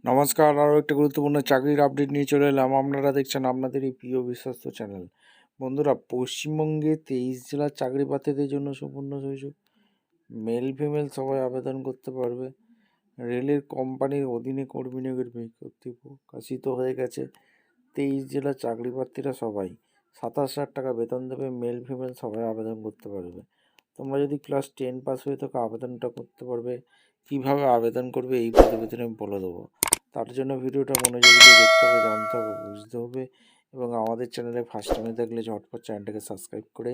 নমস্কার, আরও একটা গুরুত্বপূর্ণ চাকরির আপডেট নিয়ে চলে এলাম। আপনারা দেখছেন আপনাদের এই প্রিয় বিশ্বস্ত চ্যানেল। বন্ধুরা, পশ্চিমবঙ্গে 23 জেলার চাকরি প্রার্থীদের জন্য সুবর্ণ সুযোগ। মেল ফিমেল সবাই আবেদন করতে পারবে। রেলের কোম্পানির অধীনে কর্মী নিয়োগের বিজ্ঞপ্তি প্রকাশিত হয়ে গেছে। 23 জেলার চাকরি প্রার্থীরা সবাই 27,000 টাকা বেতন দেবে। মেল ফিমেল সবাই আবেদন করতে পারবে। তোমরা যদি ক্লাস 10 পাস হয়ে থাকো আবেদনটা করতে পারবে। কীভাবে আবেদন করবে এই প্রতিবেদনে আমি বলে দেবো। তার জন্য ভিডিওটা মনোযোগ দিয়ে দেখতে হবে, জানতে হবে, বুঝতে হবে এবং আমাদের চ্যানেলে ফার্স্ট টাইমে থাকলে ঝটপট চ্যানেলটাকে সাবস্ক্রাইব করে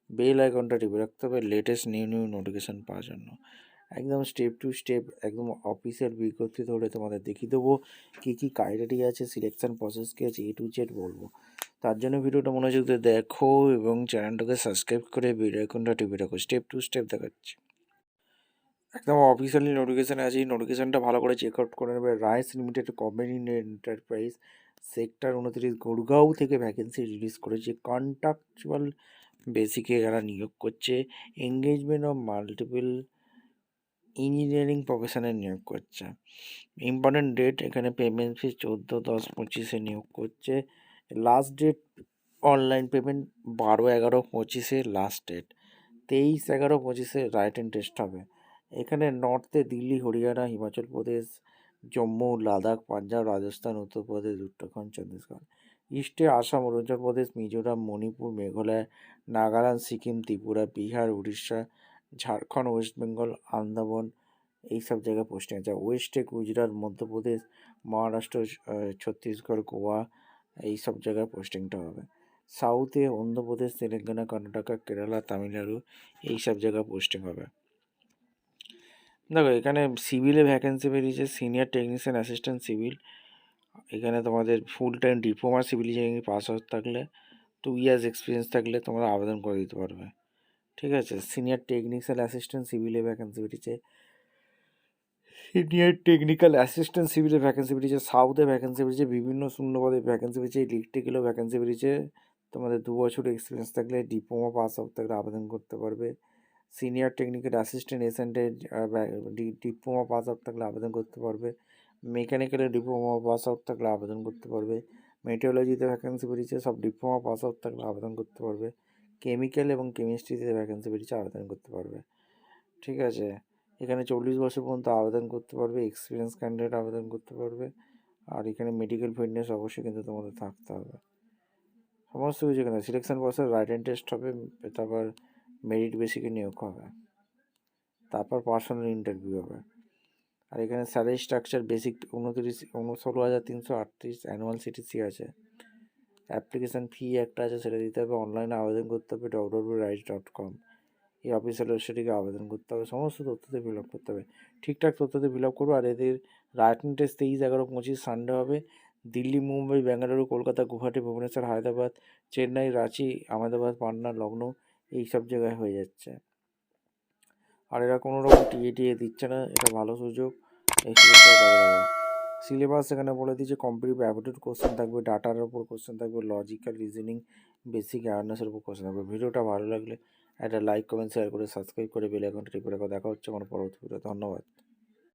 বেল আইকনটা টিপে রাখতে হবে লেটেস্ট নিউ নোটিফিকেশান পাওয়ার জন্য। একদম স্টেপ টু স্টেপ একদম অফিসিয়াল বিজ্ঞপ্তি ধরে তোমাদের দেখিয়ে দেবো কী কী ক্রাইটেরিয়া আছে, সিলেকশান প্রসেস কী আছে, A to Z বলবো। তার জন্য ভিডিওটা মনোযোগ দিয়ে দেখো এবং চ্যানেলটাকে সাবস্ক্রাইব করে বেল আইকনটা টিপে রাখো। স্টেপ টু স্টেপ দেখাচ্ছি। একদম অফিসিয়ালি নোটিফিকেশান আছে। এই নোটিফিকেশানটা ভালো করে চেক আউট করে নেবে। Rice limited company enterprise sector 29 Gurgaon থেকে ভ্যাকেন্সি রিলিজ করেছে। কন্ট্রাকচুয়াল বেসিকে এরা নিয়োগ করছে। এঙ্গেজমেন্ট অফ মাল্টিপল ইঞ্জিনিয়ারিং প্রফেশনে নিয়োগ করছে। ইম্পর্টেন্ট ডেট এখানে পেমেন্ট ফিস 14/10/25 নিয়োগ করছে। Last date online payment 12/11/25 last date. 23/11/25 write and test হবে। এখানে নর্থে দিল্লি, হরিয়ানা, হিমাচল প্রদেশ, জম্মু, লাদাখ, পাঞ্জাব, রাজস্থান, উত্তরপ্রদেশ, উত্তরাখণ্ড, ছত্তিশগড়। ইস্টে আসাম, অরুণাচল প্রদেশ, মিজোরাম, মণিপুর, মেঘালয়, নাগাল্যান্ড, সিকিম, ত্রিপুরা, বিহার, উড়িষ্যা, ঝাড়খণ্ড, ওয়েস্ট বেঙ্গল, আন্দামান এইসব জায়গায় পোস্টিং আছে। ওয়েস্টে গুজরাট, মধ্যপ্রদেশ, মহারাষ্ট্র, ছত্তিশগড়, গোয়া এইসব জায়গায় পোস্টিংটা হবে। সাউথে অন্ধ্রপ্রদেশ, তেলেঙ্গানা, কর্ণাটকা, কেরালা, তামিলনাড়ু এইসব জায়গায় পোস্টিং হবে। দেখো এখানে সিভিলে ভ্যাকেন্সি বেরিয়েছে। Senior technician assistant civil. এখানে তোমাদের full time diploma civil engineering pass out থাকলে, 2 ইয়ার্স এক্সপিরিয়েন্স থাকলে তোমরা আবেদন করে দিতে পারবে। ঠিক আছে। সিনিয়র টেকনিক্যাল অ্যাসিস্ট্যান্ট সিভিলে ভ্যাকেন্সি বেরিয়েছে। সিনিয়র টেকনিক্যাল অ্যাসিস্ট্যান্ট সিভিলে ভ্যাকেন্সি বেরিয়েছে। সাউথে ভ্যাকেন্সি বেরিয়েছে। বিভিন্ন শূন্যপদে ভ্যাকেন্সি বেরিয়েছে। ইলেকট্রিক্যালও ভ্যাকেন্সি বেরিয়েছে। তোমাদের 2 বছর এক্সপিরিয়েন্স থাকলে, ডিপ্লোমা পাস আউট থাকলে আবেদন করতে পারবে। সিনিয়র টেকনিক্যাল অ্যাসিস্ট্যান্ট এসেন্টের ডিপ্লোমা পাস আউট থাকলে আবেদন করতে পারবে। মেকানিক্যালের ডিপ্লোমা পাস আউট থাকলে আবেদন করতে পারবে। মেটিওলজিতে ভ্যাকেন্সি বেরিয়েছে, সব ডিপ্লোমা পাস আউট থাকলে আবেদন করতে পারবে। কেমিক্যাল এবং কেমিস্ট্রিতে ভ্যাকেন্সি বেরিয়েছে, আবেদন করতে পারবে। ঠিক আছে। এখানে 40 বছর পর্যন্ত আবেদন করতে পারবে। এক্সপিরিয়েন্স ক্যান্ডিডেট আবেদন করতে পারবে। আর এখানে মেডিকেল ফিটনেস অবশ্যই কিন্তু তোমাদের থাকতে হবে। সমস্ত কিছু এখানে selection process, right and test হবে, তারপর মেরিট বেসিকে নিয়োগ হবে, তারপর পার্সোনাল ইন্টারভিউ হবে। আর এখানে salary structure basic 16,338 annual CTC আছে। অ্যাপ্লিকেশান ফি একটা আছে, সেটা দিতে হবে। অনলাইনে আবেদন করতে হবে www.rise.com। এই অফিসিয়াল ওয়েবসাইটে আবেদন করতে হবে। সমস্ত তথ্যতে ফিল আপ করতে হবে। ঠিকঠাক তথ্যতে ফিল আপ করবো। আর এদের রাইটিং টেস্ট 23/11/25 সানডে হবে। দিল্লি, মুম্বাই, বেঙ্গালুরু, কলকাতা, গুয়াহাটি, ভুবনেশ্বর, হায়দ্রাবাদ, চেন্নাই, রাঁচি, আহমেদাবাদ, পাটনা, লখনৌ এইসব জায়গায় হয়ে যাচ্ছে। আর এরা কোনো রকম টিএ দিচ্ছে না। এটা ভালো সুযোগ। এই সুযোগটা কাজে লাগা। সিলেবাস এখানে বলে দিয়েছে। কম্পিটিটিভ অ্যাপটিটিউড কোশ্চেন থাকবে, ডাটার উপর কোশ্চেন থাকবে, লজিক্যাল রিজনিং, বেসিক অ্যাওয়ারনেসের উপর কোশ্চেন থাকবে। ভিডিওটা ভালো লাগলে একটা লাইক, কমেন্ট, শেয়ার করে সাবস্ক্রাইব করে বেল আইকনটা টিপে রাখো। দেখা হচ্ছে আমার পরবর্তী ভিডিও। ধন্যবাদ।